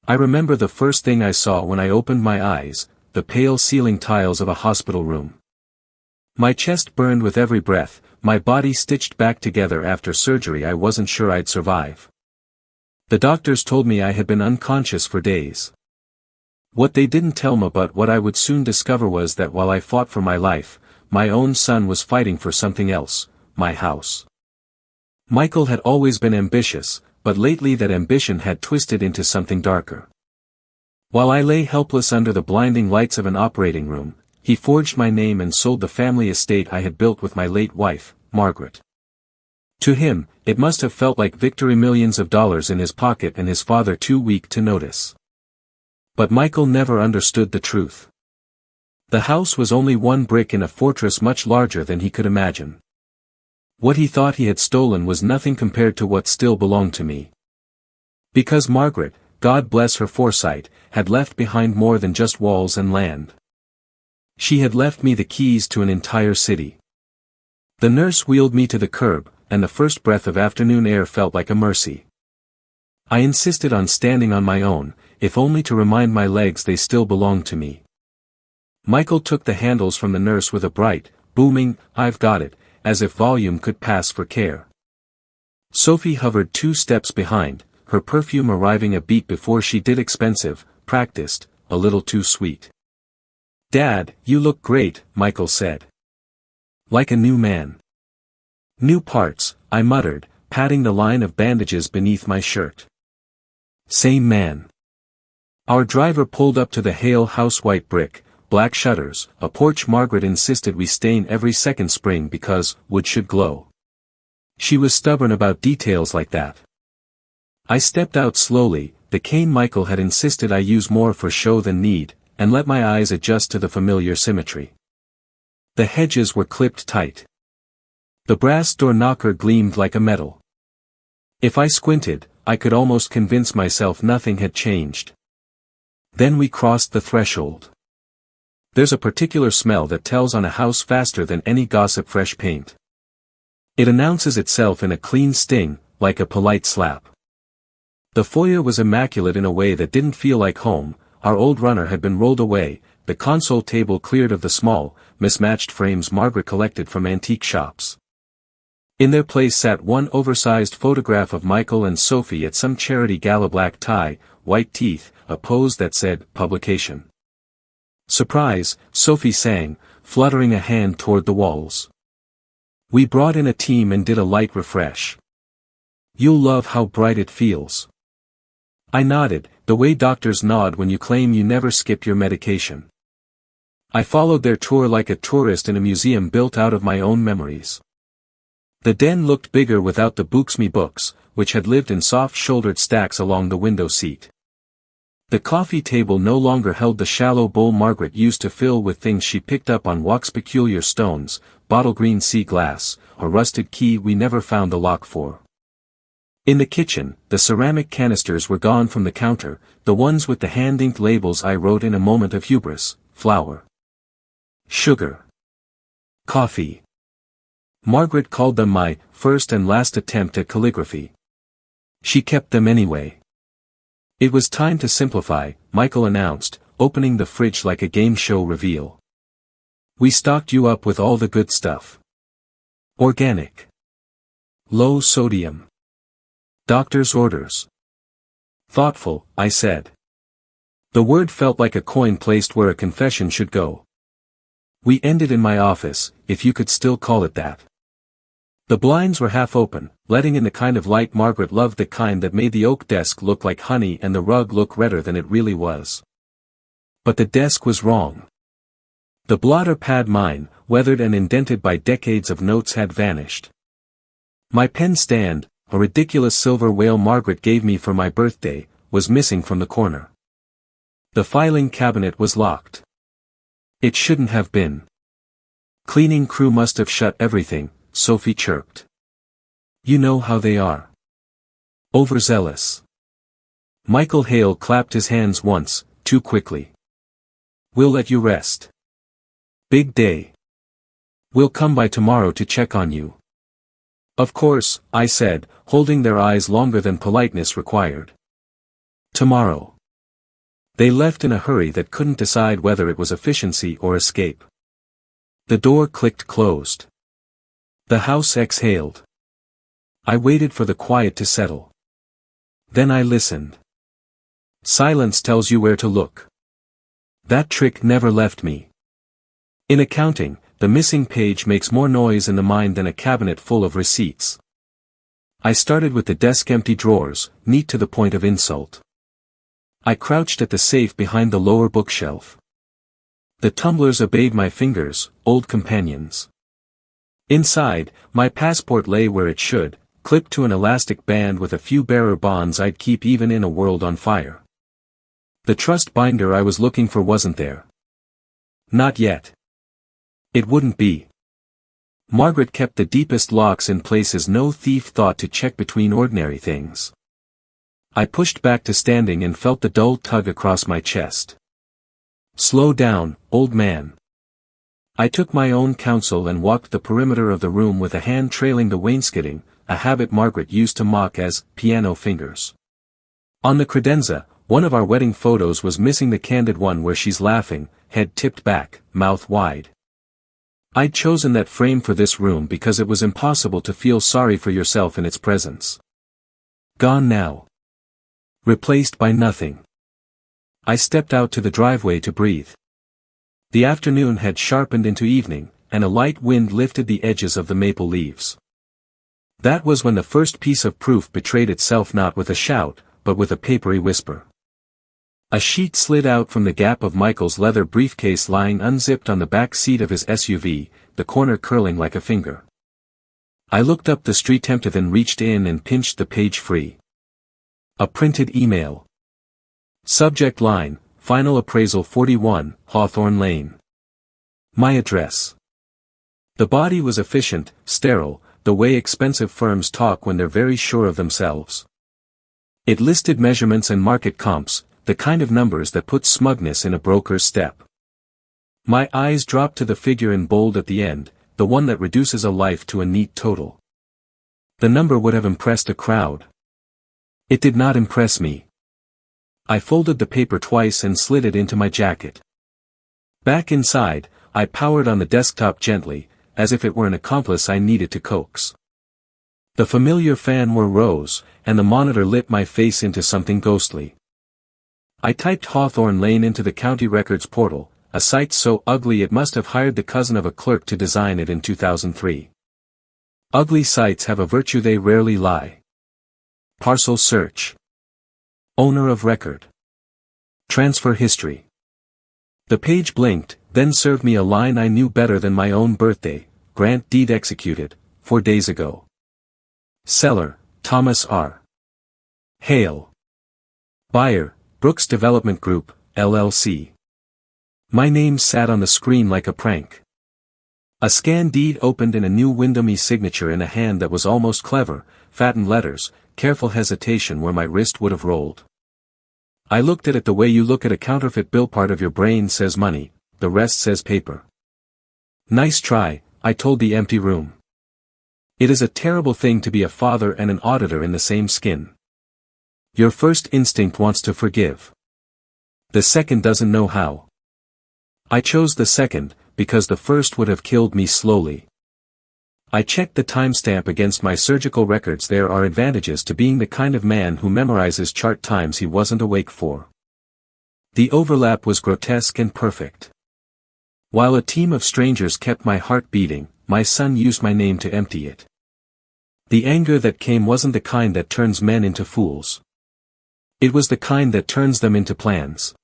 I remember the first thing I saw when I opened my eyes, the pale ceiling tiles of a hospital room. My chest burned with every breath, my body stitched back together after surgery I wasn't sure I'd survive. The doctors told me I had been unconscious for days. What they didn't tell me but what I would soon discover was that while I fought for my life, my own son was fighting for something else, my house. Michael had always been ambitious, but lately that ambition had twisted into something darker. While I lay helpless under the blinding lights of an operating room, he forged my name and sold the family estate I had built with my late wife, Margaret. To him, it must have felt like victory, millions of dollars in his pocket and his father too weak to notice. But Michael never understood the truth. The house was only one brick in a fortress much larger than he could imagine. What he thought he had stolen was nothing compared to what still belonged to me. Because Margaret, God bless her foresight, had left behind more than just walls and land. She had left me the keys to an entire city. The nurse wheeled me to the curb, and the first breath of afternoon air felt like a mercy. I insisted on standing on my own, if only to remind my legs they still belonged to me. Michael took the handles from the nurse with a bright, booming, "I've got it," as if volume could pass for care. Sophie hovered 2 steps behind, her perfume arriving a beat before she did, expensive, practiced, a little too sweet. "Dad, you look great," Michael said. "Like a new man." "New parts," I muttered, patting the line of bandages beneath my shirt. "Same man." Our driver pulled up to the Hale house, white brick, black shutters, a porch Margaret insisted we stain every second spring because wood should glow. She was stubborn about details like that. I stepped out slowly, the cane Michael had insisted I use more for show than need, and let my eyes adjust to the familiar symmetry. The hedges were clipped tight. The brass door knocker gleamed like a medal. If I squinted, I could almost convince myself nothing had changed. Then we crossed the threshold. There's a particular smell that tells on a house faster than any gossip: fresh paint. It announces itself in a clean sting, like a polite slap. The foyer was immaculate in a way that didn't feel like home. Our old runner had been rolled away, the console table cleared of the small, mismatched frames Margaret collected from antique shops. In their place sat one oversized photograph of Michael and Sophie at some charity gala, black tie, white teeth, a pose that said, publication. "Surprise," Sophie sang, fluttering a hand toward the walls. "We brought in a team and did a light refresh. You'll love how bright it feels." I nodded, the way doctors nod when you claim you never skip your medication. I followed their tour like a tourist in a museum built out of my own memories. The den looked bigger without the Booksme books, which had lived in soft-shouldered stacks along the window seat. The coffee table no longer held the shallow bowl Margaret used to fill with things she picked up on walks, peculiar stones, bottle green sea glass, a rusted key we never found the lock for. In the kitchen, the ceramic canisters were gone from the counter, the ones with the hand-inked labels I wrote in a moment of hubris: flour, sugar, coffee. Margaret called them my first and last attempt at calligraphy. She kept them anyway. "It was time to simplify," Michael announced, opening the fridge like a game show reveal. "We stocked you up with all the good stuff. Organic. Low sodium. Doctor's orders." "Thoughtful," I said. The word felt like a coin placed where a confession should go. "We ended in my office, if you could still call it that." The blinds were half open, letting in the kind of light Margaret loved, the kind that made the oak desk look like honey and the rug look redder than it really was. But the desk was wrong. The blotter pad, mine, weathered and indented by decades of notes, had vanished. My pen stand, a ridiculous silver whale Margaret gave me for my birthday, was missing from the corner. The filing cabinet was locked. It shouldn't have been. "Cleaning crew must have shut everything," Sophie chirped. "You know how they are. Overzealous." Michael Hale clapped his hands once, too quickly. "We'll let you rest. Big day. We'll come by tomorrow to check on you." "Of course," I said, holding their eyes longer than politeness required. "Tomorrow." They left in a hurry that couldn't decide whether it was efficiency or escape. The door clicked closed. The house exhaled. I waited for the quiet to settle. Then I listened. Silence tells you where to look. That trick never left me. In accounting, the missing page makes more noise in the mind than a cabinet full of receipts. I started with the desk-empty drawers, neat to the point of insult. I crouched at the safe behind the lower bookshelf. The tumblers obeyed my fingers, old companions. Inside, my passport lay where it should, clipped to an elastic band with a few bearer bonds I'd keep even in a world on fire. The trust binder I was looking for wasn't there. Not yet. It wouldn't be. Margaret kept the deepest locks in places no thief thought to check between ordinary things. I pushed back to standing and felt the dull tug across my chest. Slow down, old man. I took my own counsel and walked the perimeter of the room with a hand trailing the wainscoting, a habit Margaret used to mock as piano fingers. On the credenza, one of our wedding photos was missing, the candid one where she's laughing, head tipped back, mouth wide. I'd chosen that frame for this room because it was impossible to feel sorry for yourself in its presence. Gone now. Replaced by nothing. I stepped out to the driveway to breathe. The afternoon had sharpened into evening, and a light wind lifted the edges of the maple leaves. That was when the first piece of proof betrayed itself, not with a shout, but with a papery whisper. A sheet slid out from the gap of Michael's leather briefcase lying unzipped on the back seat of his SUV, the corner curling like a finger. I looked up the street, then reached in and pinched the page free. A printed email. Subject line, Final Appraisal 41, Hawthorne Lane. My address. The body was efficient, sterile, the way expensive firms talk when they're very sure of themselves. It listed measurements and market comps, the kind of numbers that put smugness in a broker's step. My eyes dropped to the figure in bold at the end, the one that reduces a life to a neat total. The number would have impressed a crowd. It did not impress me. I folded the paper twice and slid it into my jacket. Back inside, I powered on the desktop gently, as if it were an accomplice I needed to coax. The familiar fan whir rose, and the monitor lit my face into something ghostly. I typed Hawthorne Lane into the county records portal, a site so ugly it must have hired the cousin of a clerk to design it in 2003. Ugly sites have a virtue, they rarely lie. Parcel search. Owner of record. Transfer history. The page blinked, then served me a line I knew better than my own birthday: grant deed executed, 4 days ago. Seller, Thomas R. Hale. Buyer, Brooks Development Group, LLC. My name sat on the screen like a prank. A scan deed opened in a new window, signature in a hand that was almost clever, fattened letters, careful hesitation where my wrist would have rolled. I looked at it the way you look at a counterfeit bill. Part of your brain says money, the rest says paper. Nice try, I told the empty room. It is a terrible thing to be a father and an auditor in the same skin. Your first instinct wants to forgive. The second doesn't know how. I chose the second, because the first would have killed me slowly. I checked the timestamp against my surgical records. There are advantages to being the kind of man who memorizes chart times he wasn't awake for. The overlap was grotesque and perfect. While a team of strangers kept my heart beating, my son used my name to empty it. The anger that came wasn't the kind that turns men into fools. It was the kind that turns them into plans.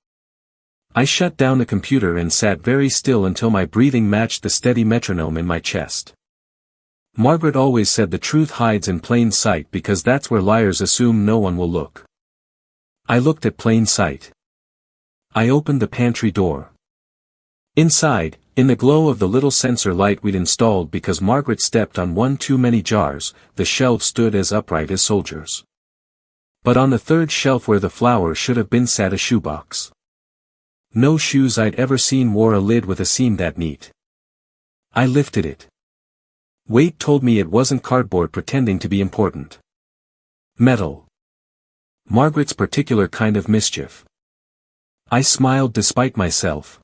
I shut down the computer and sat very still until my breathing matched the steady metronome in my chest. Margaret always said the truth hides in plain sight because that's where liars assume no one will look. I looked at plain sight. I opened the pantry door. Inside, in the glow of the little sensor light we'd installed because Margaret stepped on one too many jars, the shelves stood as upright as soldiers. But on the third shelf where the flour should have been sat a shoebox. No shoes I'd ever seen wore a lid with a seam that neat. I lifted it. Weight told me it wasn't cardboard pretending to be important. Metal. Margaret's particular kind of mischief. I smiled despite myself.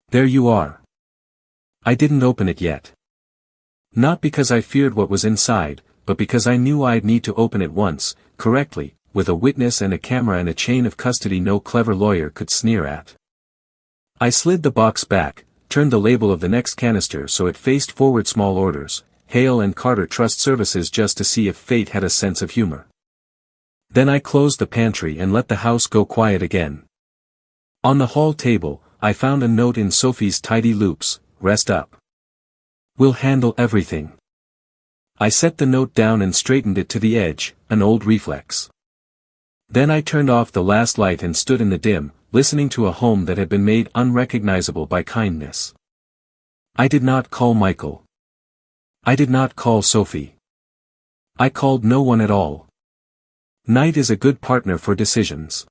There you are. I didn't open it yet. Not because I feared what was inside, but because I knew I'd need to open it once, correctly, with a witness and a camera and a chain of custody no clever lawyer could sneer at. I slid the box back, turned the label of the next canister so it faced forward small orders, Hale and Carter Trust Services, just to see if fate had a sense of humor. Then I closed the pantry and let the house go quiet again. On the hall table, I found a note in Sophie's tidy loops, "Rest up. We'll handle everything." I set the note down and straightened it to the edge, an old reflex. Then I turned off the last light and stood in the dim, listening to a home that had been made unrecognizable by kindness. I did not call Michael. I did not call Sophie. I called no one at all. Night is a good partner for decisions.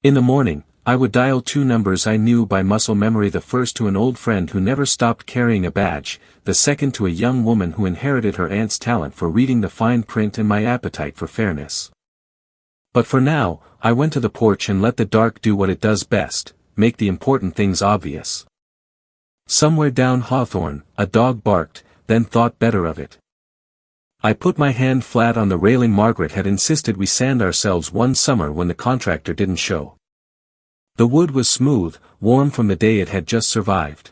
In the morning, I would dial 2 numbers I knew by muscle memory, the first to an old friend who never stopped carrying a badge, the second to a young woman who inherited her aunt's talent for reading the fine print and my appetite for fairness. But for now, I went to the porch and let the dark do what it does best, make the important things obvious. Somewhere down Hawthorne, a dog barked, then thought better of it. I put my hand flat on the railing. Margaret had insisted we sand ourselves one summer when the contractor didn't show. The wood was smooth, warm from the day it had just survived.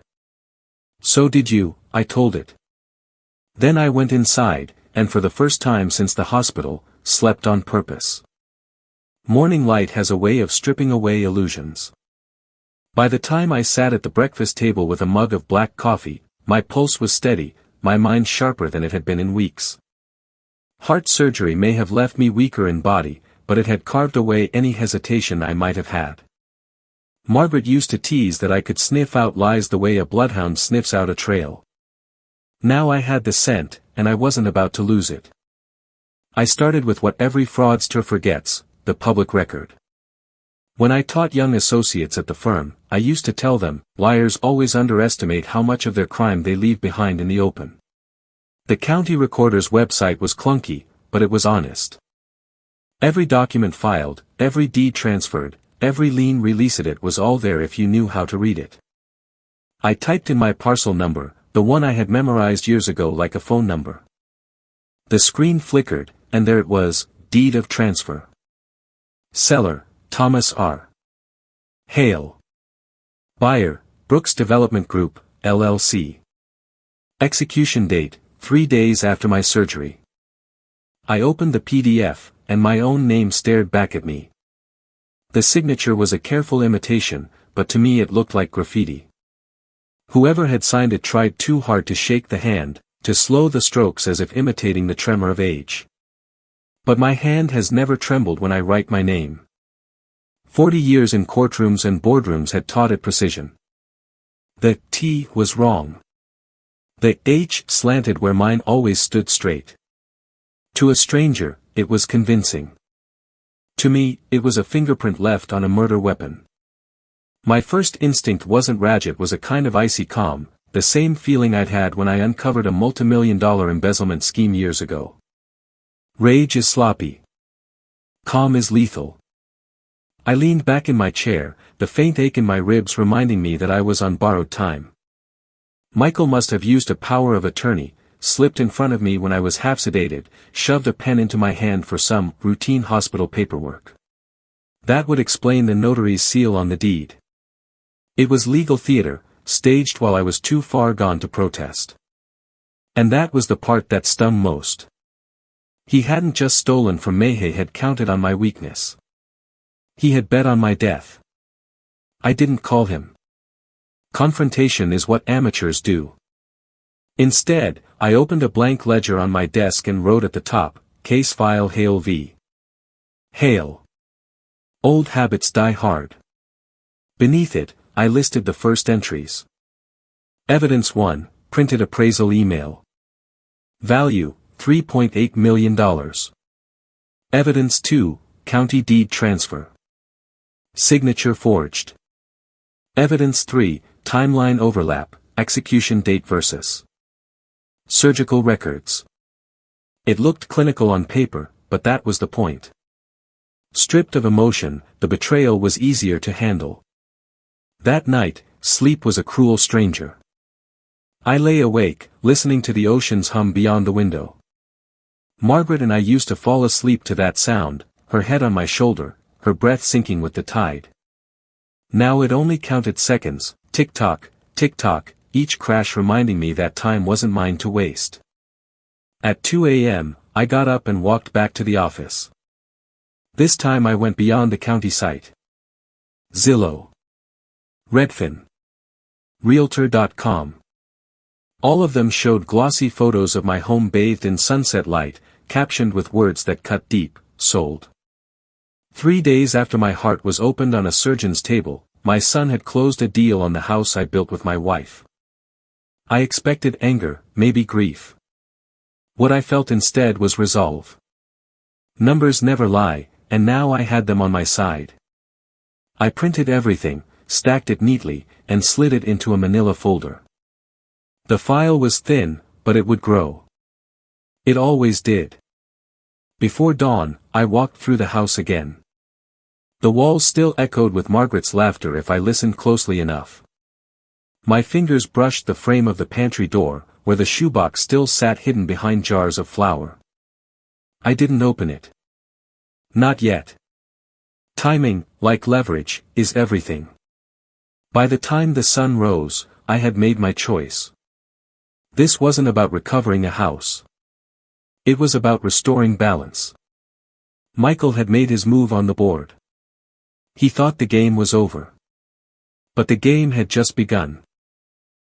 "So did you," I told it. Then I went inside, and for the first time since the hospital, slept on purpose. Morning light has a way of stripping away illusions. By the time I sat at the breakfast table with a mug of black coffee, my pulse was steady, my mind sharper than it had been in weeks. Heart surgery may have left me weaker in body, but it had carved away any hesitation I might have had. Margaret used to tease that I could sniff out lies the way a bloodhound sniffs out a trail. Now I had the scent, and I wasn't about to lose it. I started with what every fraudster forgets, the public record. When I taught young associates at the firm, I used to tell them, liars always underestimate how much of their crime they leave behind in the open. The county recorder's website was clunky, but it was honest. Every document filed, every deed transferred, every lien released, it was all there if you knew how to read it. I typed in my parcel number, the one I had memorized years ago like a phone number. The screen flickered, and there it was, deed of transfer. Seller, Thomas R. Hale. Buyer, Brooks Development Group, LLC. Execution date, 3 days after my surgery. I opened the PDF, and my own name stared back at me. The signature was a careful imitation, but to me it looked like graffiti. Whoever had signed it tried too hard to shake the hand, to slow the strokes as if imitating the tremor of age. But my hand has never trembled when I write my name. 40 years in courtrooms and boardrooms had taught it precision. The T was wrong. The H slanted where mine always stood straight. To a stranger, it was convincing. To me, it was a fingerprint left on a murder weapon. My first instinct wasn't rage, it was a kind of icy calm, the same feeling I'd had when I uncovered a multimillion-dollar embezzlement scheme years ago. Rage is sloppy. Calm is lethal. I leaned back in my chair, the faint ache in my ribs reminding me that I was on borrowed time. Michael must have used a power of attorney, slipped in front of me when I was half sedated, shoved a pen into my hand for some routine hospital paperwork. That would explain the notary's seal on the deed. It was legal theater, staged while I was too far gone to protest. And that was the part that stung most. He hadn't just stolen from me, he had counted on my weakness. He had bet on my death. I didn't call him. Confrontation is what amateurs do. Instead, I opened a blank ledger on my desk and wrote at the top, Case File Hale v. Hale. Old habits die hard. Beneath it, I listed the first entries. Evidence 1, printed appraisal email. Value, $3.8 million. Evidence 2, county deed transfer. Signature forged. Evidence 3, timeline overlap, execution date versus surgical records. It looked clinical on paper, but that was the point. Stripped of emotion, the betrayal was easier to handle. That night, sleep was a cruel stranger. I lay awake, listening to the ocean's hum beyond the window. Margaret and I used to fall asleep to that sound, her head on my shoulder, her breath sinking with the tide. Now it only counted seconds, tick-tock, each crash reminding me that time wasn't mine to waste. At 2 a.m., I got up and walked back to the office. This time I went beyond the county site. Zillow. Redfin. Realtor.com. All of them showed glossy photos of my home bathed in sunset light, captioned with words that cut deep, sold. 3 days after my heart was opened on a surgeon's table, my son had closed a deal on the house I built with my wife. I expected anger, maybe grief. What I felt instead was resolve. Numbers never lie, and now I had them on my side. I printed everything, stacked it neatly, and slid it into a manila folder. The file was thin, but it would grow. It always did. Before dawn, I walked through the house again. The walls still echoed with Margaret's laughter if I listened closely enough. My fingers brushed the frame of the pantry door, where the shoebox still sat hidden behind jars of flour. I didn't open it. Not yet. Timing, like leverage, is everything. By the time the sun rose, I had made my choice. This wasn't about recovering a house. It was about restoring balance. Michael had made his move on the board. He thought the game was over. But the game had just begun.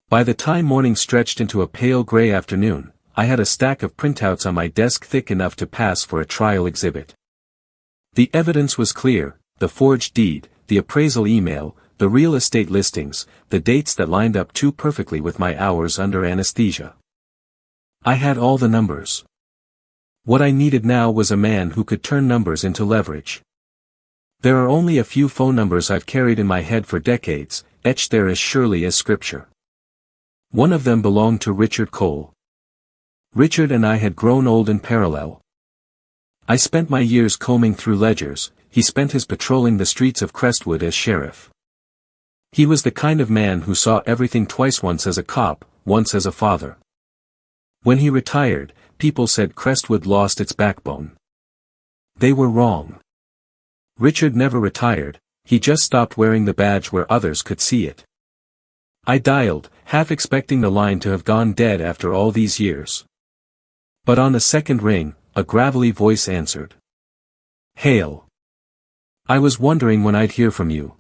By the time morning stretched into a pale gray afternoon, I had a stack of printouts on my desk thick enough to pass for a trial exhibit. The evidence was clear, the forged deed, the appraisal email, the real estate listings, the dates that lined up too perfectly with my hours under anesthesia. I had all the numbers. What I needed now was a man who could turn numbers into leverage. There are only a few phone numbers I've carried in my head for decades, etched there as surely as scripture. One of them belonged to Richard Cole. Richard and I had grown old in parallel. I spent my years combing through ledgers, he spent his patrolling the streets of Crestwood as sheriff. He was the kind of man who saw everything twice, once as a cop, once as a father. When he retired, people said Crestwood lost its backbone. They were wrong. Richard never retired, he just stopped wearing the badge where others could see it. I dialed, half expecting the line to have gone dead after all these years. But on the second ring, a gravelly voice answered. "Hail. I was wondering when I'd hear from you."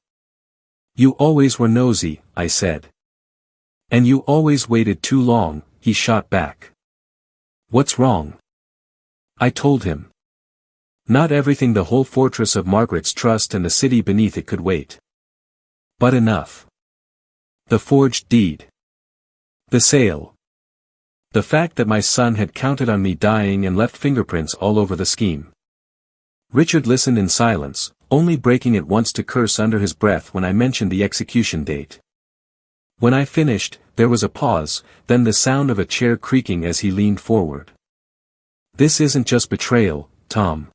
"You always were nosy," I said. "And you always waited too long," he shot back. "What's wrong?" I told him. Not everything, the whole fortress of Margaret's trust and the city beneath it could wait. But enough. The forged deed. The sale. The fact that my son had counted on me dying and left fingerprints all over the scheme. Richard listened in silence, only breaking it once to curse under his breath when I mentioned the execution date. When I finished, there was a pause, then the sound of a chair creaking as he leaned forward. "This isn't just betrayal, Tom.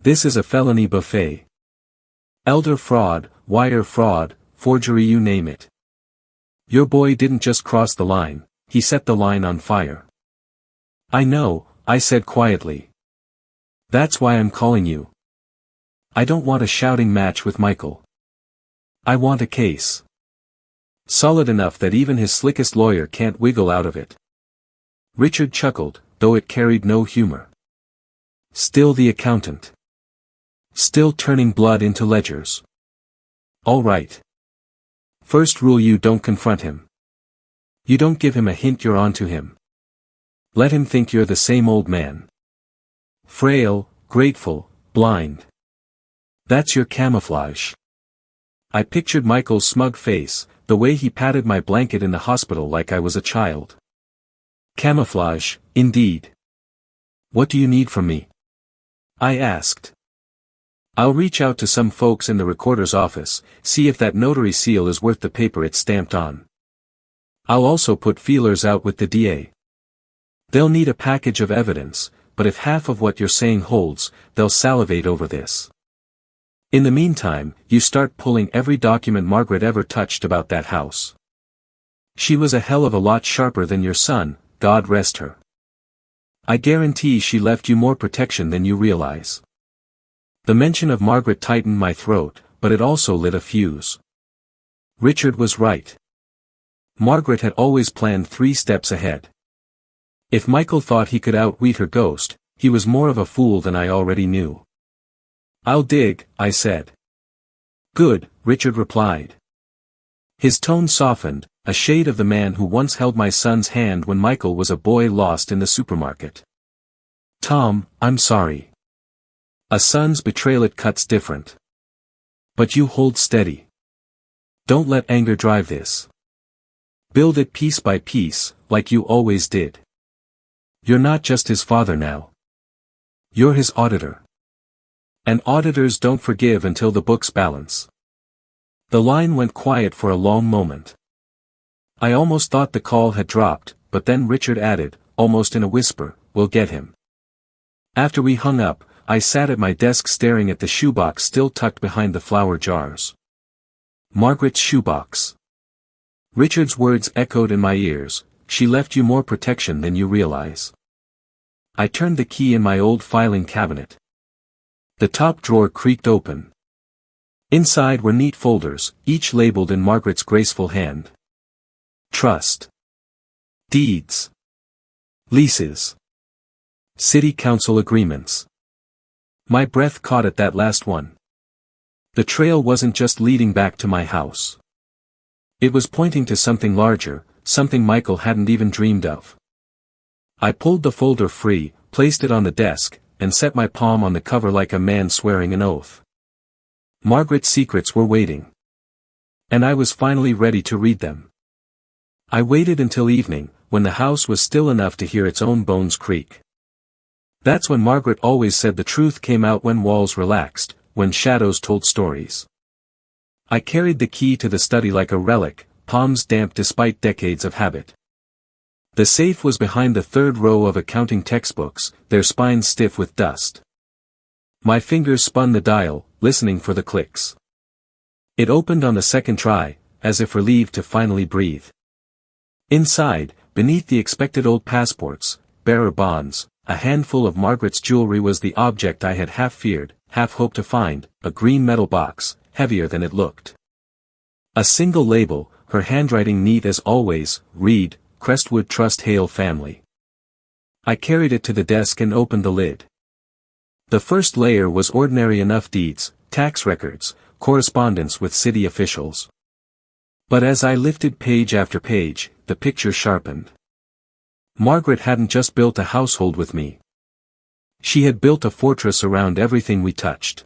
This is a felony buffet. Elder fraud, wire fraud, forgery, you name it. Your boy didn't just cross the line, he set the line on fire." "I know," I said quietly. "That's why I'm calling you. I don't want a shouting match with Michael. I want a case. Solid enough that even his slickest lawyer can't wiggle out of it." Richard chuckled, though it carried no humor. "Still the accountant. Still turning blood into ledgers. All right. First rule, you don't confront him. You don't give him a hint you're onto him. Let him think you're the same old man. Frail, grateful, blind. That's your camouflage." I pictured Michael's smug face, the way he patted my blanket in the hospital like I was a child. Camouflage, indeed. "What do you need from me?" I asked. "I'll reach out to some folks in the recorder's office, see if that notary seal is worth the paper it's stamped on. I'll also put feelers out with the DA. They'll need a package of evidence, but if half of what you're saying holds, they'll salivate over this. In the meantime, you start pulling every document Margaret ever touched about that house. She was a hell of a lot sharper than your son, God rest her. I guarantee she left you more protection than you realize. The mention of Margaret tightened my throat, but it also lit a fuse. Richard was right. Margaret had always planned 3 steps ahead. If Michael thought he could outwit her ghost, he was more of a fool than I already knew. I'll dig, I said. Good, Richard replied. His tone softened, a shade of the man who once held my son's hand when Michael was a boy lost in the supermarket. Tom, I'm sorry. A son's betrayal, it cuts different. But you hold steady. Don't let anger drive this. Build it piece by piece, like you always did. You're not just his father now. You're his auditor. And auditors don't forgive until the books balance. The line went quiet for a long moment. I almost thought the call had dropped, but then Richard added, almost in a whisper, "We'll get him." After we hung up, I sat at my desk staring at the shoebox still tucked behind the flower jars. Margaret's shoebox. Richard's words echoed in my ears, "She left you more protection than you realize." I turned the key in my old filing cabinet. The top drawer creaked open. Inside were neat folders, each labeled in Margaret's graceful hand. Trust. Deeds. Leases. City council agreements. My breath caught at that last one. The trail wasn't just leading back to my house. It was pointing to something larger, something Michael hadn't even dreamed of. I pulled the folder free, placed it on the desk, and set my palm on the cover like a man swearing an oath. Margaret's secrets were waiting. And I was finally ready to read them. I waited until evening, when the house was still enough to hear its own bones creak. That's when Margaret always said the truth came out, when walls relaxed, when shadows told stories. I carried the key to the study like a relic, palms damp despite decades of habit. The safe was behind the 3rd row of accounting textbooks, their spines stiff with dust. My fingers spun the dial, listening for the clicks. It opened on the 2nd try, as if relieved to finally breathe. Inside, beneath the expected old passports, bearer bonds, a handful of Margaret's jewelry was the object I had half feared, half hoped to find, a green metal box, heavier than it looked. A single label, her handwriting neat as always, read, Crestwood Trust Hale Family. I carried it to the desk and opened the lid. The first layer was ordinary enough: deeds, tax records, correspondence with city officials. But as I lifted page after page, the picture sharpened. Margaret hadn't just built a household with me. She had built a fortress around everything we touched.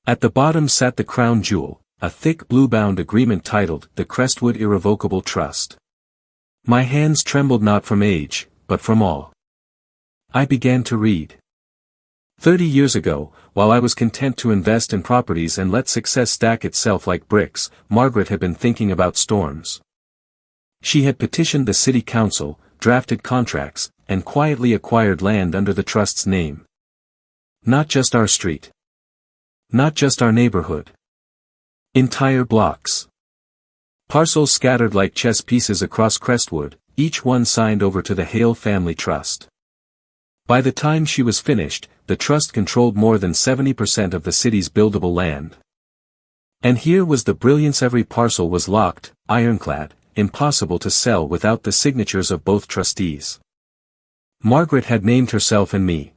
At the bottom sat the crown jewel, a thick blue-bound agreement titled The Crestwood Irrevocable Trust. My hands trembled not from age, but from awe. I began to read. 30 years ago, while I was content to invest in properties and let success stack itself like bricks, Margaret had been thinking about storms. She had petitioned the city council, drafted contracts, and quietly acquired land under the trust's name. Not just our street. Not just our neighborhood. Entire blocks. Parcels scattered like chess pieces across Crestwood, each one signed over to the Hale Family Trust. By the time she was finished, the trust controlled more than 70% of the city's buildable land. And here was the brilliance: every parcel was locked, ironclad, impossible to sell without the signatures of both trustees. Margaret had named herself and me.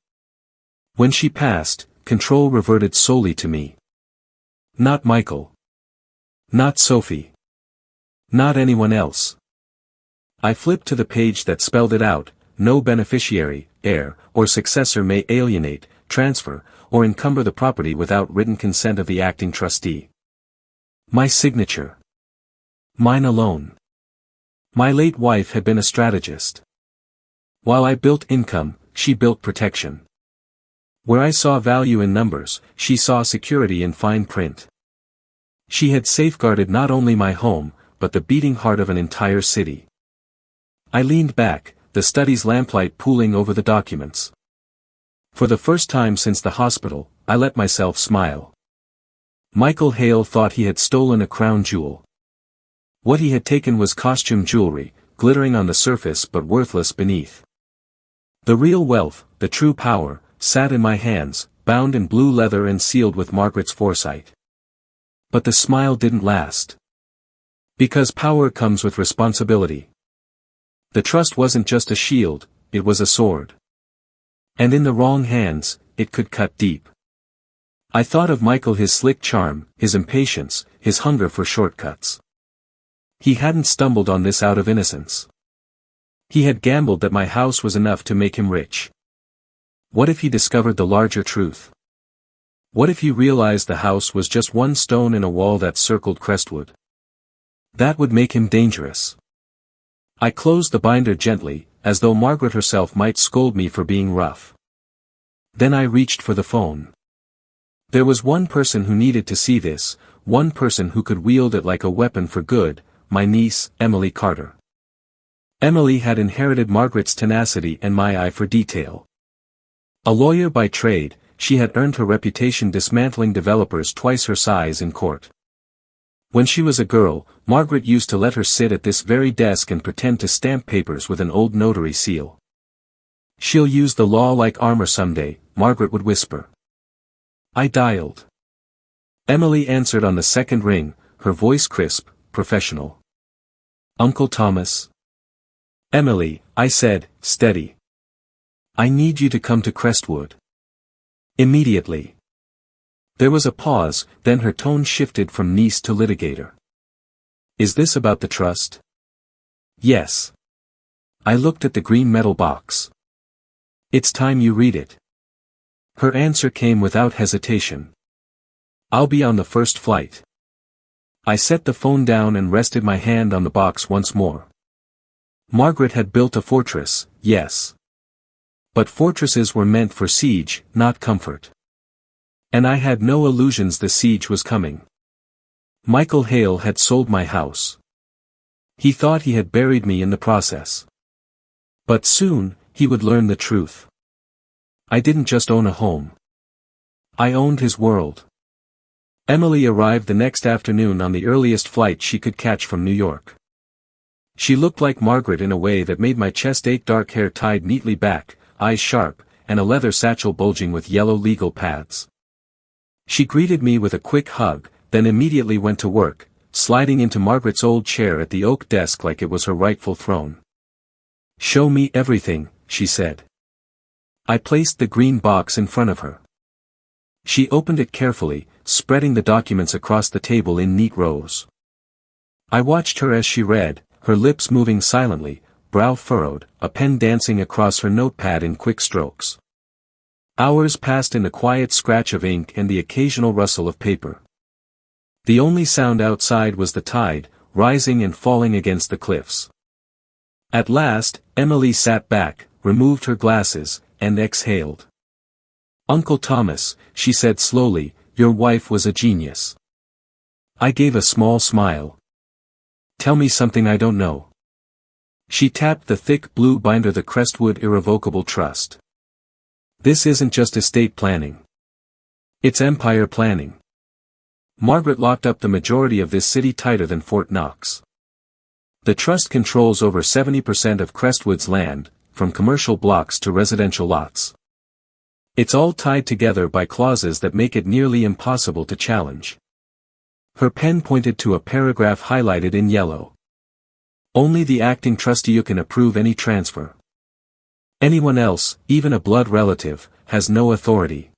When she passed, control reverted solely to me. Not Michael. Not Sophie. Not anyone else. I flipped to the page that spelled it out: no beneficiary, heir, or successor may alienate, transfer, or encumber the property without written consent of the acting trustee. My signature. Mine alone. My late wife had been a strategist. While I built income, she built protection. Where I saw value in numbers, she saw security in fine print. She had safeguarded not only my home, but the beating heart of an entire city. I leaned back, the study's lamplight pooling over the documents. For the first time since the hospital, I let myself smile. Michael Hale thought he had stolen a crown jewel. What he had taken was costume jewelry, glittering on the surface but worthless beneath. The real wealth, the true power, sat in my hands, bound in blue leather and sealed with Margaret's foresight. But the smile didn't last. Because power comes with responsibility. The trust wasn't just a shield, it was a sword. And in the wrong hands, it could cut deep. I thought of Michael, his slick charm, his impatience, his hunger for shortcuts. He hadn't stumbled on this out of innocence. He had gambled that my house was enough to make him rich. What if he discovered the larger truth? What if he realized the house was just one stone in a wall that circled Crestwood? That would make him dangerous. I closed the binder gently, as though Margaret herself might scold me for being rough. Then I reached for the phone. There was one person who needed to see this, one person who could wield it like a weapon for good, my niece, Emily Carter. Emily had inherited Margaret's tenacity and my eye for detail. A lawyer by trade, she had earned her reputation dismantling developers twice her size in court. When she was a girl, Margaret used to let her sit at this very desk and pretend to stamp papers with an old notary seal. "She'll use the law like armor someday," Margaret would whisper. I dialed. Emily answered on the second ring, her voice crisp, professional. "Uncle Thomas?" "Emily," I said, steady. "I need you to come to Crestwood. Immediately." There was a pause, then her tone shifted from niece to litigator. "Is this about the trust?" "Yes." I looked at the green metal box. "It's time you read it." Her answer came without hesitation. "I'll be on the first flight." I set the phone down and rested my hand on the box once more. Margaret had built a fortress, yes. But fortresses were meant for siege, not comfort. And I had no illusions the siege was coming. Michael Hale had sold my house. He thought he had buried me in the process. But soon, he would learn the truth. I didn't just own a home. I owned his world. Emily arrived the next afternoon on the earliest flight she could catch from New York. She looked like Margaret in a way that made my chest ache, dark hair tied neatly back, eyes sharp, and a leather satchel bulging with yellow legal pads. She greeted me with a quick hug, then immediately went to work, sliding into Margaret's old chair at the oak desk like it was her rightful throne. "Show me everything," she said. I placed the green box in front of her. She opened it carefully, spreading the documents across the table in neat rows. I watched her as she read, her lips moving silently, brow furrowed, a pen dancing across her notepad in quick strokes. Hours passed in the quiet scratch of ink and the occasional rustle of paper. The only sound outside was the tide, rising and falling against the cliffs. At last, Emily sat back, removed her glasses, and exhaled. "Uncle Thomas," she said slowly, "your wife was a genius." I gave a small smile. "Tell me something I don't know." She tapped the thick blue binder, the Crestwood Irrevocable Trust. "This isn't just estate planning. It's empire planning. Margaret locked up the majority of this city tighter than Fort Knox. The trust controls over 70% of Crestwood's land, from commercial blocks to residential lots. It's all tied together by clauses that make it nearly impossible to challenge." Her pen pointed to a paragraph highlighted in yellow. "Only the acting trustee can approve any transfer. Anyone else, even a blood relative, has no authority.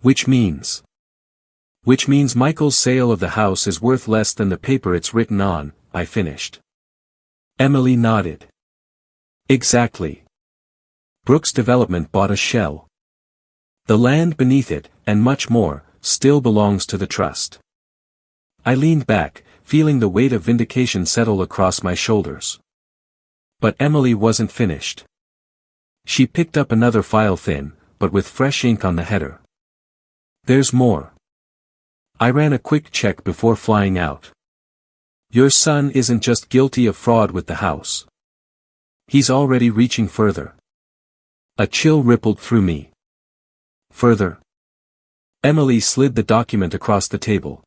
Which means Michael's sale of the house is worth less than the paper it's written on," I finished. Emily nodded. "Exactly. Brooks Development bought a shell. The land beneath it, and much more, still belongs to the trust." I leaned back, feeling the weight of vindication settle across my shoulders. But Emily wasn't finished. She picked up another file, thin, but with fresh ink on the header. "There's more." I ran a quick check before flying out. "Your son isn't just guilty of fraud with the house. He's already reaching further." A chill rippled through me. "Further?" Emily slid the document across the table.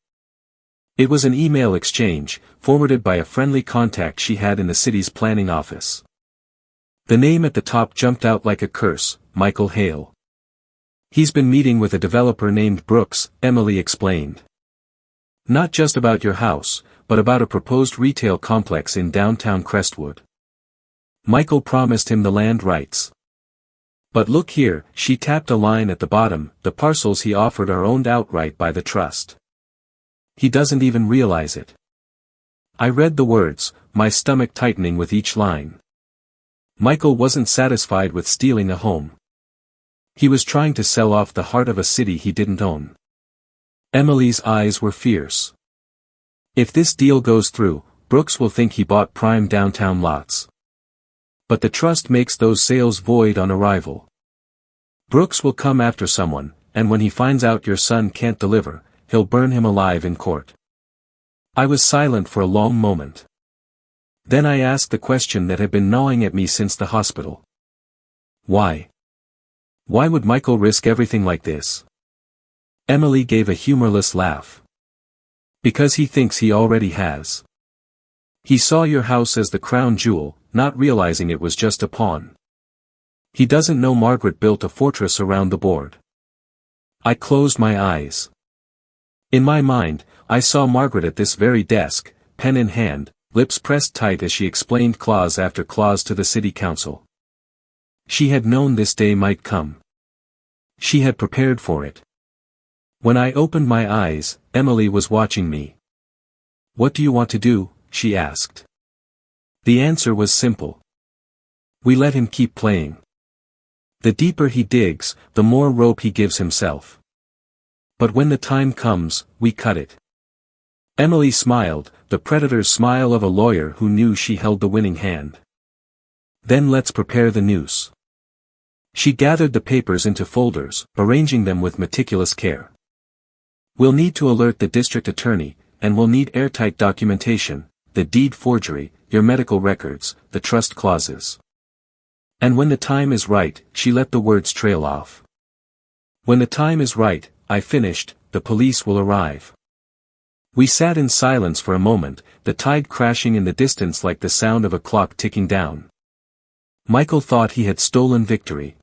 It was an email exchange, forwarded by a friendly contact she had in the city's planning office. The name at the top jumped out like a curse, Michael Hale. He's been meeting with a developer named Brooks, Emily explained. Not just about your house, but about a proposed retail complex in downtown Crestwood. Michael promised him the land rights. But look here, she tapped a line at the bottom, the parcels he offered are owned outright by the trust. He doesn't even realize it. I read the words, my stomach tightening with each line. Michael wasn't satisfied with stealing a home. He was trying to sell off the heart of a city he didn't own. Emily's eyes were fierce. If this deal goes through, Brooks will think he bought prime downtown lots. But the trust makes those sales void on arrival. Brooks will come after someone, and when he finds out your son can't deliver, he'll burn him alive in court. I was silent for a long moment. Then I asked the question that had been gnawing at me since the hospital. Why? Why would Michael risk everything like this? Emily gave a humorless laugh. Because he thinks he already has. He saw your house as the crown jewel, not realizing it was just a pawn. He doesn't know Margaret built a fortress around the board. I closed my eyes. In my mind, I saw Margaret at this very desk, pen in hand, lips pressed tight as she explained clause after clause to the city council. She had known this day might come. She had prepared for it. When I opened my eyes, Emily was watching me. What do you want to do? She asked. The answer was simple. We let him keep playing. The deeper he digs, the more rope he gives himself. But when the time comes, we cut it. Emily smiled, the predator's smile of a lawyer who knew she held the winning hand. Then let's prepare the noose. She gathered the papers into folders, arranging them with meticulous care. We'll need to alert the district attorney, and we'll need airtight documentation, the deed forgery, your medical records, the trust clauses. And when the time is right, she let the words trail off. When the time is right, I finished, the police will arrive. We sat in silence for a moment, the tide crashing in the distance like the sound of a clock ticking down. Michael thought he had stolen victory.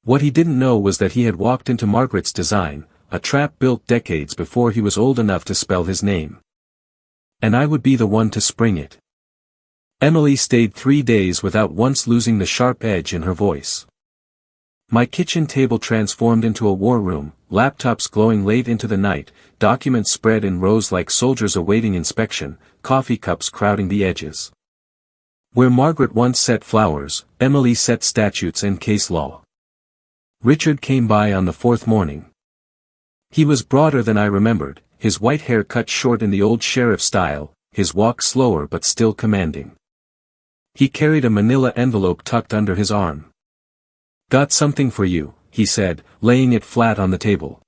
What he didn't know was that he had walked into Margaret's design, a trap built decades before he was old enough to spell his name. And I would be the one to spring it. Emily stayed 3 days without once losing the sharp edge in her voice. My kitchen table transformed into a war room, laptops glowing late into the night, documents spread in rows like soldiers awaiting inspection, coffee cups crowding the edges. Where Margaret once set flowers, Emily set statutes and case law. Richard came by on the 4th morning. He was broader than I remembered, his white hair cut short in the old sheriff style, his walk slower but still commanding. He carried a manila envelope tucked under his arm. Got something for you, he said, laying it flat on the table.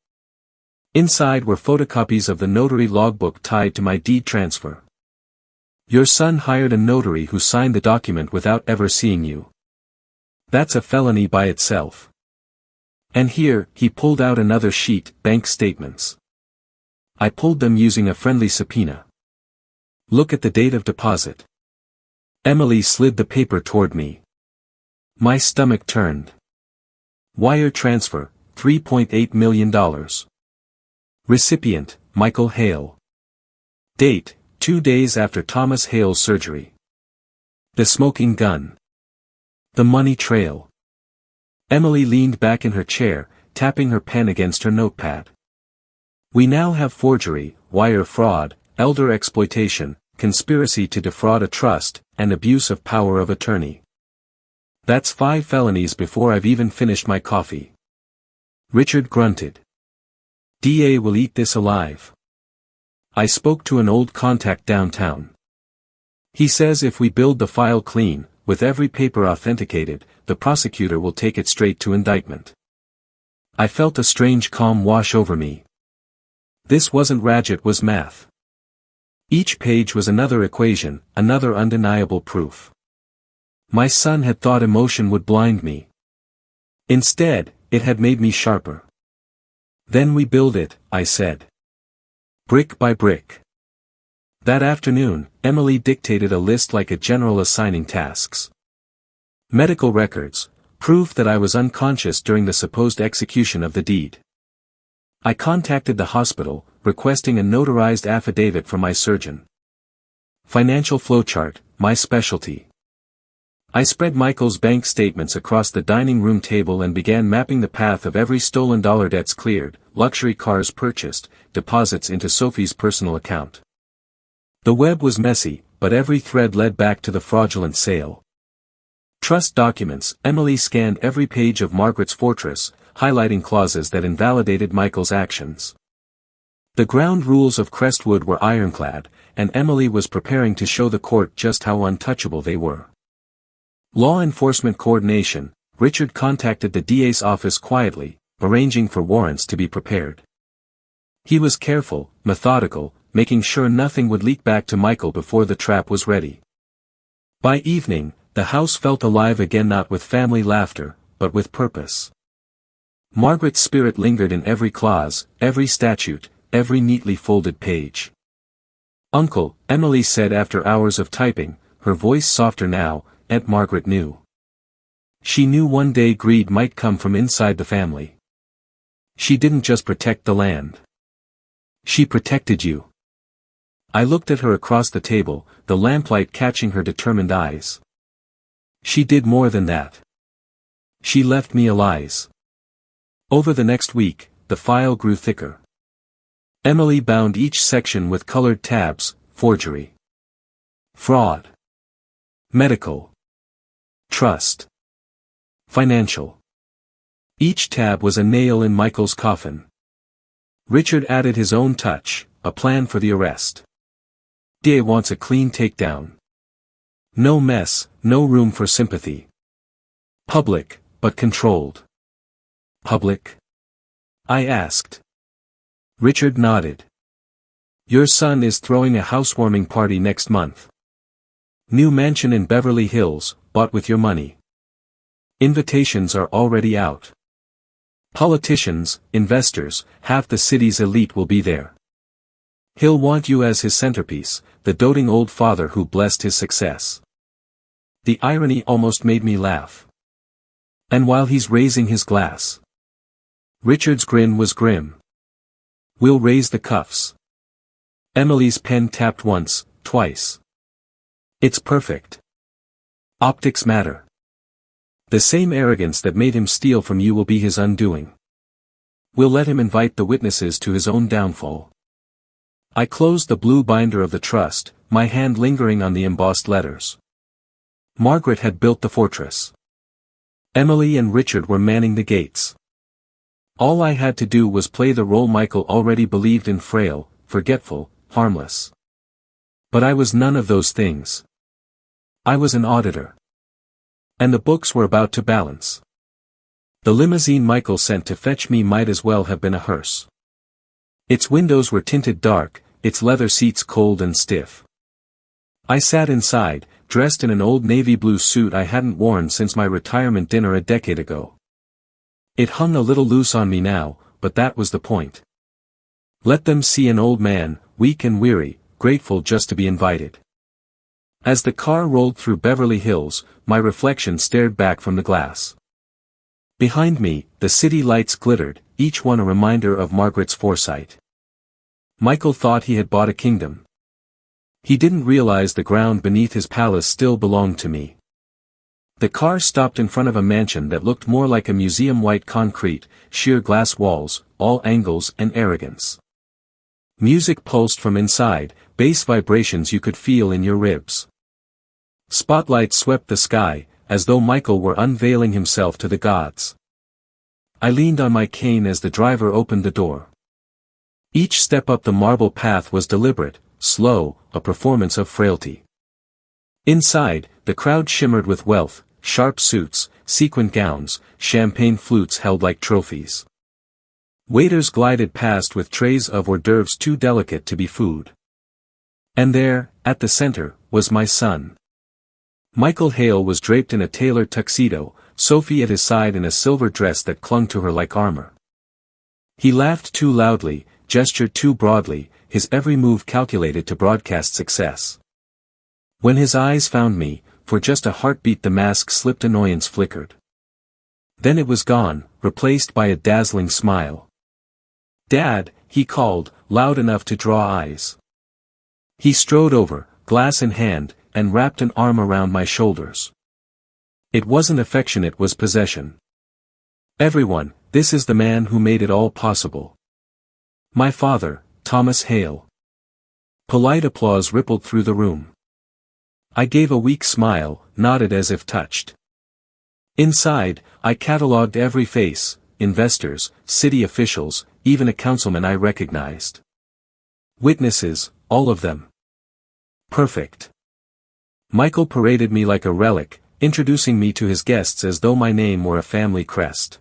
Inside were photocopies of the notary logbook tied to my deed transfer. Your son hired a notary who signed the document without ever seeing you. That's a felony by itself. And here, he pulled out another sheet, bank statements. I pulled them using a friendly subpoena. Look at the date of deposit. Emily slid the paper toward me. My stomach turned. Wire transfer, $3.8 million. Recipient, Michael Hale. Date, 2 days after Thomas Hale's surgery. The smoking gun. The money trail. Emily leaned back in her chair, tapping her pen against her notepad. We now have forgery, wire fraud, elder exploitation, conspiracy to defraud a trust, and abuse of power of attorney. That's 5 felonies before I've even finished my coffee. Richard grunted. DA will eat this alive. I spoke to an old contact downtown. He says if we build the file clean, with every paper authenticated, the prosecutor will take it straight to indictment. I felt a strange calm wash over me. This wasn't Raj, it was math. Each page was another equation, another undeniable proof. My son had thought emotion would blind me. Instead, it had made me sharper. Then we build it, I said. Brick by brick. That afternoon, Emily dictated a list like a general assigning tasks. Medical records, proof that I was unconscious during the supposed execution of the deed. I contacted the hospital, requesting a notarized affidavit from my surgeon. Financial flowchart, my specialty. I spread Michael's bank statements across the dining room table and began mapping the path of every stolen dollar, debts cleared, luxury cars purchased, deposits into Sophie's personal account. The web was messy, but every thread led back to the fraudulent sale. Trust documents. Emily scanned every page of Margaret's fortress, highlighting clauses that invalidated Michael's actions. The ground rules of Crestwood were ironclad, and Emily was preparing to show the court just how untouchable they were. Law enforcement coordination. Richard contacted the DA's office quietly, arranging for warrants to be prepared. He was careful, methodical, making sure nothing would leak back to Michael before the trap was ready. By evening, the house felt alive again, not with family laughter, but with purpose. Margaret's spirit lingered in every clause, every statute, every neatly folded page. "Uncle," Emily said after hours of typing, her voice softer now, Aunt Margaret knew. She knew one day greed might come from inside the family. She didn't just protect the land. She protected you. I looked at her across the table, the lamplight catching her determined eyes. She did more than that. She left me a lies. Over the next week, the file grew thicker. Emily bound each section with colored tabs: forgery, fraud, medical, trust, financial. Each tab was a nail in Michael's coffin. Richard added his own touch, a plan for the arrest. DA wants a clean takedown. No mess, no room for sympathy. Public, but controlled. Public? I asked. Richard nodded. Your son is throwing a housewarming party next month. New mansion in Beverly Hills, bought with your money. Invitations are already out. Politicians, investors, half the city's elite will be there. He'll want you as his centerpiece, the doting old father who blessed his success. The irony almost made me laugh. And while he's raising his glass. Richard's grin was grim. We'll raise the cuffs. Emily's pen tapped once, twice. It's perfect. Optics matter. The same arrogance that made him steal from you will be his undoing. We'll let him invite the witnesses to his own downfall. I closed the blue binder of the trust, my hand lingering on the embossed letters. Margaret had built the fortress. Emily and Richard were manning the gates. All I had to do was play the role Michael already believed in: frail, forgetful, harmless. But I was none of those things. I was an auditor. And the books were about to balance. The limousine Michael sent to fetch me might as well have been a hearse. Its windows were tinted dark, its leather seats cold and stiff. I sat inside, dressed in an old navy blue suit I hadn't worn since my retirement dinner a decade ago. It hung a little loose on me now, but that was the point. Let them see an old man, weak and weary, grateful just to be invited. As the car rolled through Beverly Hills, my reflection stared back from the glass. Behind me, the city lights glittered, each one a reminder of Margaret's foresight. Michael thought he had bought a kingdom. He didn't realize the ground beneath his palace still belonged to me. The car stopped in front of a mansion that looked more like a museum: white concrete, sheer glass walls, all angles and arrogance. Music pulsed from inside, bass vibrations you could feel in your ribs. Spotlights swept the sky, as though Michael were unveiling himself to the gods. I leaned on my cane as the driver opened the door. Each step up the marble path was deliberate, slow, a performance of frailty. Inside, the crowd shimmered with wealth, sharp suits, sequined gowns, champagne flutes held like trophies. Waiters glided past with trays of hors d'oeuvres too delicate to be food. And there, at the center, was my son. Michael Hale was draped in a tailored tuxedo, Sophie at his side in a silver dress that clung to her like armor. He laughed too loudly, gestured too broadly, his every move calculated to broadcast success. When his eyes found me, for just a heartbeat the mask slipped, annoyance flickered. Then it was gone, replaced by a dazzling smile. "Dad," he called, loud enough to draw eyes. He strode over, glass in hand, and wrapped an arm around my shoulders. It wasn't affection, it was possession. "Everyone, this is the man who made it all possible. My father, Thomas Hale." Polite applause rippled through the room. I gave a weak smile, nodded as if touched. Inside, I catalogued every face, investors, city officials, even a councilman I recognized. Witnesses, all of them. Perfect. Michael paraded me like a relic, introducing me to his guests as though my name were a family crest.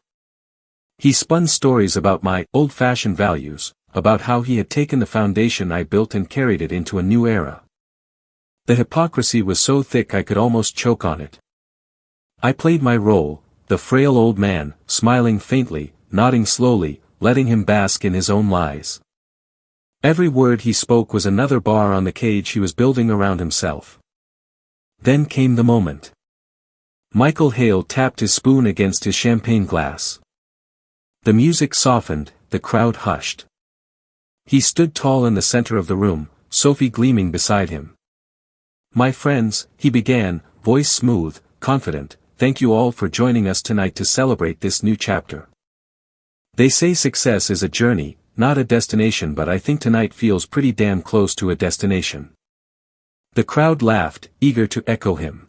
He spun stories about my old-fashioned values, about how he had taken the foundation I built and carried it into a new era. The hypocrisy was so thick I could almost choke on it. I played my role, the frail old man, smiling faintly, nodding slowly, letting him bask in his own lies. Every word he spoke was another bar on the cage he was building around himself. Then came the moment. Michael Hale tapped his spoon against his champagne glass. The music softened, the crowd hushed. He stood tall in the center of the room, Sophie gleaming beside him. "My friends," he began, voice smooth, confident, "thank you all for joining us tonight to celebrate this new chapter. They say success is a journey, not a destination, but I think tonight feels pretty damn close to a destination." The crowd laughed, eager to echo him.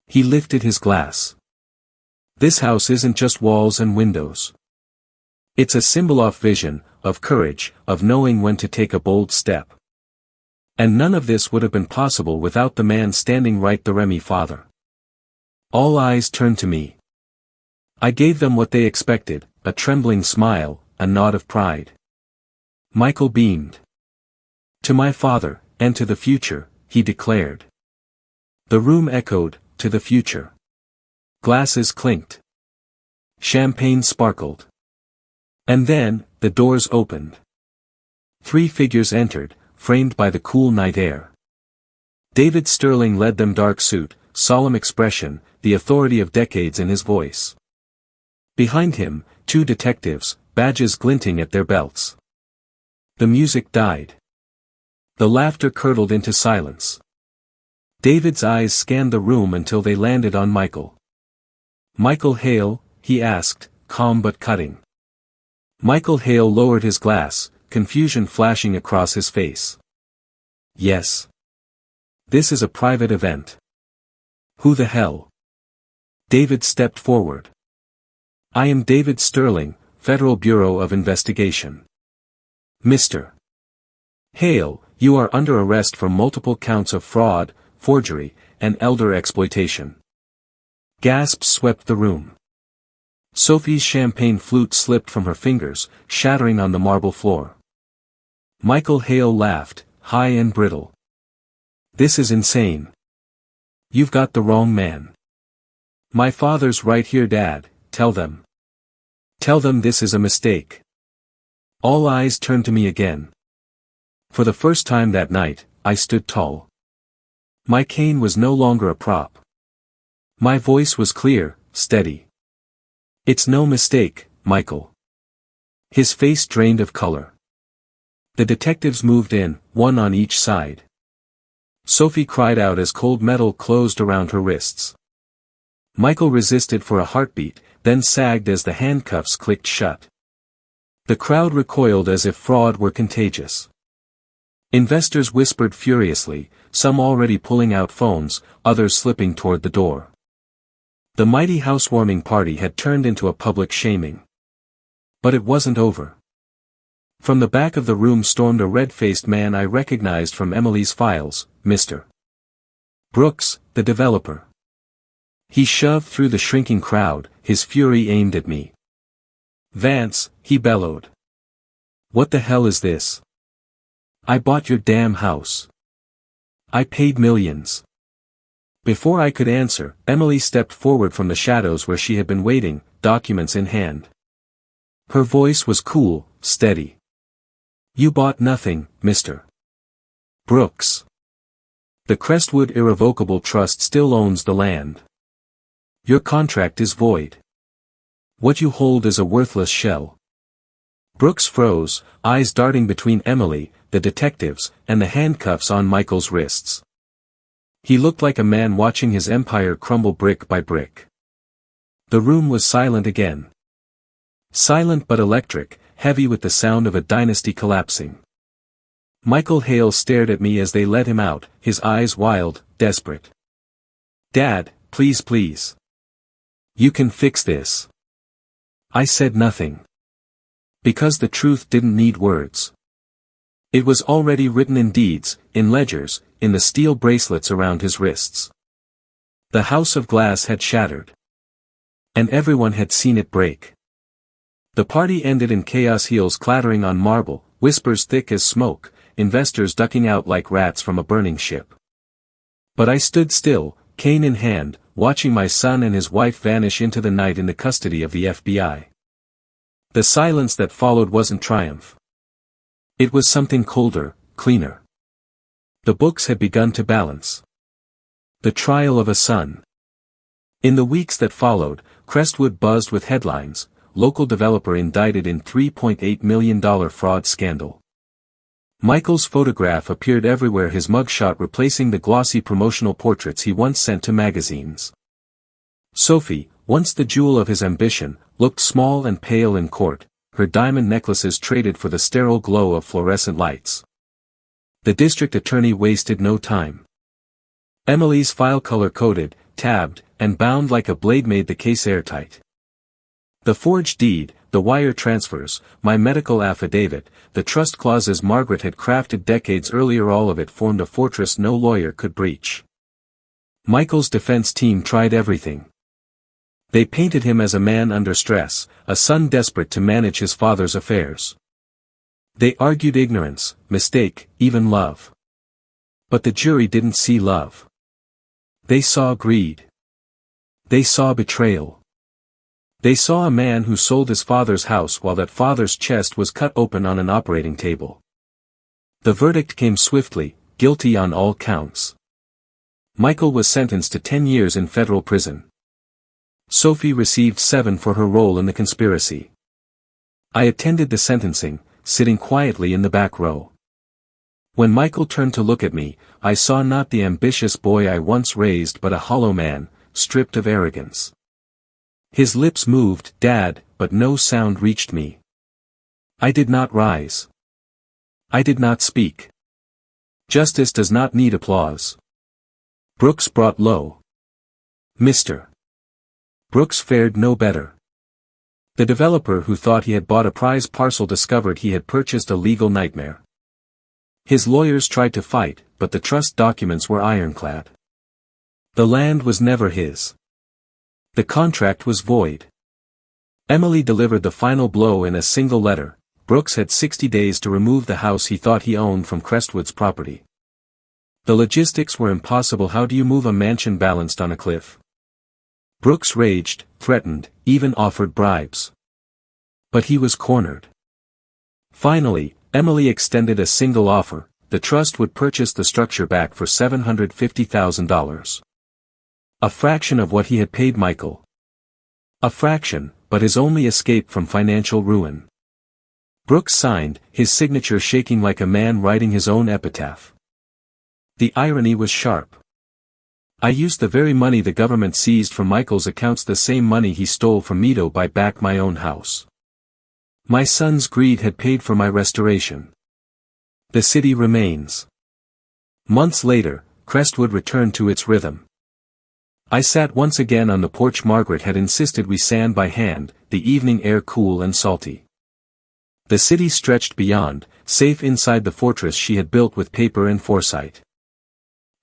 He lifted his glass. "This house isn't just walls and windows. It's a symbol of vision, of courage, of knowing when to take a bold step. And none of this would have been possible without the man standing right, the Remy father." All eyes turned to me. I gave them what they expected, a trembling smile, a nod of pride. Michael beamed. "To my father, and to the future," he declared. The room echoed, "To the future." Glasses clinked. Champagne sparkled. And then, the doors opened. 3 figures entered, framed by the cool night air. David Sterling led them, dark suit, solemn expression, the authority of decades in his voice. Behind him, 2 detectives, badges glinting at their belts. The music died. The laughter curdled into silence. David's eyes scanned the room until they landed on Michael. "Michael Hale?" he asked, calm but cutting. Michael Hale lowered his glass, confusion flashing across his face. "Yes. This is a private event." "Who the hell?" David stepped forward. "I am David Sterling, Federal Bureau of Investigation." "Mr. Hale, you are under arrest for multiple counts of fraud, forgery, and elder exploitation." Gasps swept the room. Sophie's champagne flute slipped from her fingers, shattering on the marble floor. Michael Hale laughed, high and brittle. "This is insane. You've got the wrong man. My father's right here, Dad, tell them. Tell them this is a mistake." All eyes turned to me again. For the first time that night, I stood tall. My cane was no longer a prop. My voice was clear, steady. "It's no mistake, Michael." His face drained of color. The detectives moved in, 1 on each side. Sophie cried out as cold metal closed around her wrists. Michael resisted for a heartbeat, then sagged as the handcuffs clicked shut. The crowd recoiled as if fraud were contagious. Investors whispered furiously, some already pulling out phones, others slipping toward the door. The mighty housewarming party had turned into a public shaming. But it wasn't over. From the back of the room stormed a red-faced man I recognized from Emily's files, Mr. Brooks, the developer. He shoved through the shrinking crowd, his fury aimed at me. "Vance," he bellowed. "What the hell is this? I bought your damn house. I paid millions." Before I could answer, Emily stepped forward from the shadows where she had been waiting, documents in hand. Her voice was cool, steady. You bought nothing, Mr. Brooks. The Crestwood Irrevocable Trust still owns the land. Your contract is void. What you hold is a worthless shell. Brooks froze, eyes darting between Emily, the detectives, and the handcuffs on Michael's wrists. He looked like a man watching his empire crumble brick by brick. The room was silent again. Silent but electric, heavy with the sound of a dynasty collapsing. Michael Hale stared at me as they let him out, his eyes wild, desperate. Dad, please please. You can fix this. I said nothing. Because the truth didn't need words. It was already written in deeds, in ledgers, in the steel bracelets around his wrists. The house of glass had shattered. And everyone had seen it break. The party ended in chaos, heels clattering on marble, whispers thick as smoke, investors ducking out like rats from a burning ship. But I stood still, cane in hand, watching my son and his wife vanish into the night in the custody of the FBI. The silence that followed wasn't triumph. It was something colder, cleaner. The books had begun to balance. The trial of a son. In the weeks that followed, Crestwood buzzed with headlines: local developer indicted in $3.8 million fraud scandal. Michael's photograph appeared everywhere, his mugshot replacing the glossy promotional portraits he once sent to magazines. Sophie, once the jewel of his ambition, looked small and pale in court, her diamond necklaces traded for the sterile glow of fluorescent lights. The district attorney wasted no time. Emily's file color-coded, tabbed, and bound like a blade made the case airtight. The forged deed, the wire transfers, my medical affidavit, the trust clauses Margaret had crafted decades earlier, all of it formed a fortress no lawyer could breach. Michael's defense team tried everything. They painted him as a man under stress, a son desperate to manage his father's affairs. They argued ignorance, mistake, even love. But the jury didn't see love. They saw greed. They saw betrayal. They saw a man who sold his father's house while that father's chest was cut open on an operating table. The verdict came swiftly, guilty on all counts. Michael was sentenced to 10 years in federal prison. Sophie received 7 for her role in the conspiracy. I attended the sentencing, sitting quietly in the back row. When Michael turned to look at me, I saw not the ambitious boy I once raised but a hollow man, stripped of arrogance. His lips moved, "Dad," but no sound reached me. I did not rise. I did not speak. Justice does not need applause. Brooks brought low. Mr. Brooks fared no better. The developer who thought he had bought a prize parcel discovered he had purchased a legal nightmare. His lawyers tried to fight, but the trust documents were ironclad. The land was never his. The contract was void. Emily delivered the final blow in a single letter. Brooks had 60 days to remove the house he thought he owned from Crestwood's property. The logistics were impossible. How do you move a mansion balanced on a cliff? Brooks raged, threatened, even offered bribes. But he was cornered. Finally, Emily extended a single offer: the trust would purchase the structure back for $750,000. A fraction of what he had paid Michael. A fraction, but his only escape from financial ruin. Brooks signed, his signature shaking like a man writing his own epitaph. The irony was sharp. I used the very money the government seized from Michael's accounts, the same money he stole from me to buy back my own house. My son's greed had paid for my restoration. The city remains. Months later, Crestwood returned to its rhythm. I sat once again on the porch Margaret had insisted we sand by hand, the evening air cool and salty. The city stretched beyond, safe inside the fortress she had built with paper and foresight.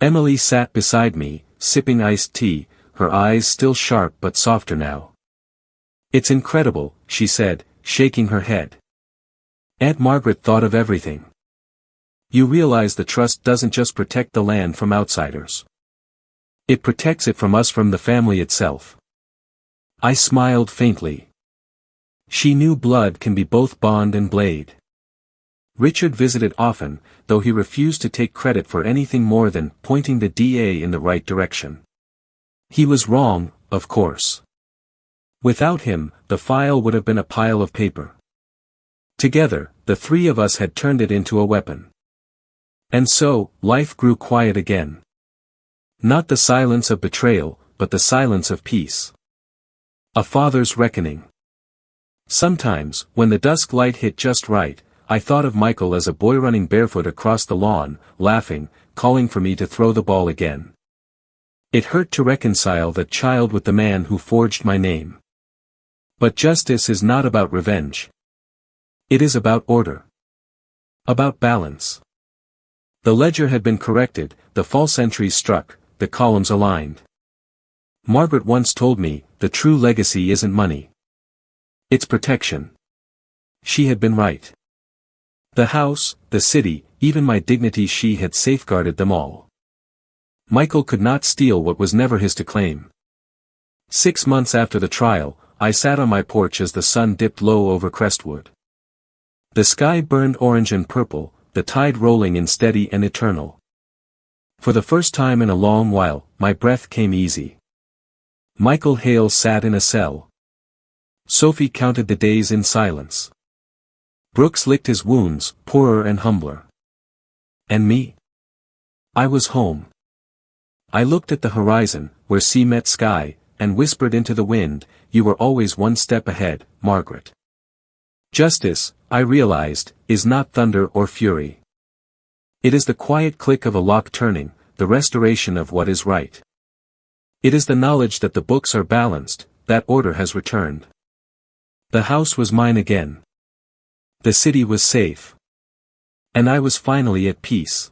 Emily sat beside me, sipping iced tea, her eyes still sharp but softer now. "It's incredible," she said, shaking her head. Aunt Margaret thought of everything. "You realize the trust doesn't just protect the land from outsiders. It protects it from us, from the family itself." I smiled faintly. She knew blood can be both bond and blade. Richard visited often, though he refused to take credit for anything more than pointing the DA in the right direction. He was wrong, of course. Without him, the file would have been a pile of paper. Together, the three of us had turned it into a weapon. And so, life grew quiet again. Not the silence of betrayal, but the silence of peace. A father's reckoning. Sometimes, when the dusk light hit just right, I thought of Michael as a boy running barefoot across the lawn, laughing, calling for me to throw the ball again. It hurt to reconcile that child with the man who forged my name. But justice is not about revenge. It is about order. About balance. The ledger had been corrected, the false entries struck, the columns aligned. Margaret once told me, the true legacy isn't money. It's protection. She had been right. The house, the city, even my dignity, she had safeguarded them all. Michael could not steal what was never his to claim. 6 months after the trial, I sat on my porch as the sun dipped low over Crestwood. The sky burned orange and purple, the tide rolling in steady and eternal. For the first time in a long while, my breath came easy. Michael Hale sat in a cell. Sophie counted the days in silence. Brooks licked his wounds, poorer and humbler. And me? I was home. I looked at the horizon, where sea met sky, and whispered into the wind, "You were always one step ahead, Margaret." Justice, I realized, is not thunder or fury. It is the quiet click of a lock turning, the restoration of what is right. It is the knowledge that the books are balanced, that order has returned. The house was mine again. The city was safe. And I was finally at peace.